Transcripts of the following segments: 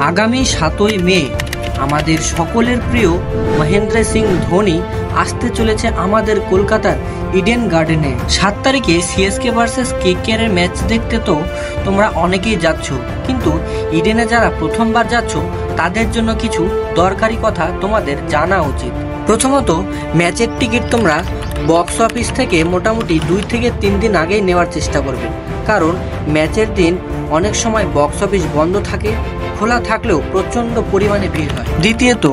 আগামী 7ই মে আমাদের সকলের প্রিয় মহেন্দ্র সিং ধোনি আসতে চলেছে আমাদের কলকাতার ইডেন গার্ডেনে। 7 তারিখে সিএসকে ভার্সেস কেকেআর এর ম্যাচ দেখতে তো তোমরা অনেকেই যাচ্ছ, কিন্তু ইডেনে যারা প্রথমবার যাচ্ছ তাদের জন্য কিছু দরকারি কথা তোমাদের জানা উচিত। প্রথমত, ম্যাচের টিকিট তোমরা বক্স অফিস থেকে মোটামুটি 2 থেকে 3 দিন আগেই নেওয়ার চেষ্টা করবে, কারণ ম্যাচের দিন অনেক সময় বক্স অফিস বন্ধ থাকে, খোলা থাকলেও প্রচণ্ড পরিমাণে ভিড় হয়। দ্বিতীয়ত,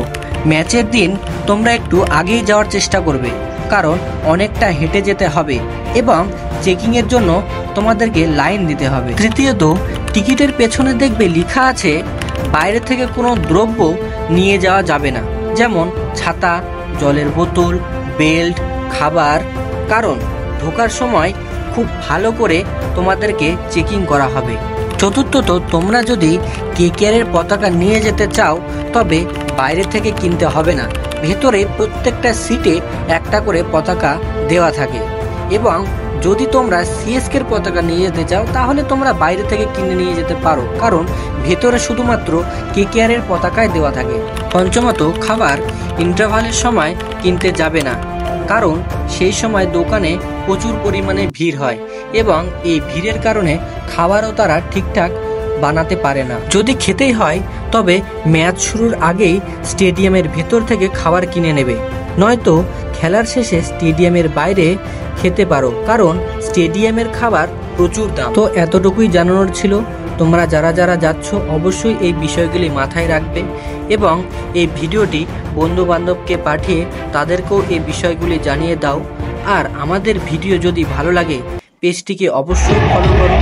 ম্যাচের দিন তোমরা একটু আগেই যাওয়ার চেষ্টা করবে, কারণ অনেকটা হেঁটে যেতে হবে এবং চেকিংয়ের জন্য তোমাদেরকে লাইন দিতে হবে। তৃতীয়ত, টিকিটের পেছনে দেখবে লেখা আছে বাইরে থেকে কোনো দ্রব্য নিয়ে যাওয়া যাবে না, যেমন ছাতা, জলের বোতল, বেল্ট, খাবার, কারণ ঢোকার সময় খুব ভালো করে তোমাদেরকে চেকিং করা হবে। চতুর্থত, তোমরা যদি কেকেআর এর পতাকা নিয়ে যেতে চাও তবে বাইরে থেকে কিনতে হবে না, ভেতরে প্রত্যেকটা সিটে একটা করে পতাকা দেওয়া থাকে। এবং যদি তোমরা সিএসকে এর পতাকা নিয়ে যেতে চাও তাহলে তোমরা বাইরে থেকে কিনে নিয়ে যেতে পারো, কারণ ভেতরে শুধুমাত্র কেকেআর এর পতাকায় দেওয়া থাকে। পঞ্চমত, খাবার ইন্টারভালের সময় কিনতে যাবে না, কারণ সেই সময় দোকানে প্রচুর পরিমাণে ভিড় হয় এবং এই ভিড়ের কারণে খাবারও তারা ঠিকঠাক বানাতে পারে না। যদি খেতেই হয় তবে ম্যাচ শুরুর আগেই স্টেডিয়ামের ভেতর থেকে খাবার কিনে নেবে, নয়তো খেলার শেষে স্টেডিয়ামের বাইরে খেতে পারো, কারণ স্টেডিয়ামের খাবার প্রচুর দাম। তো এতটুকুই জানানোর ছিল। তোমরা যারা যারা যাচ্ছ অবশ্যই এই বিষয়গুলি মাথায় রাখবে এবং এই ভিডিওটি বন্ধু বান্ধবকে পাঠিয়ে তাদেরকেও এই বিষয়গুলি জানিয়ে দাও। আর আমাদের ভিডিও যদি ভালো লাগে পেজটিকে অবশ্যই ফলো করো।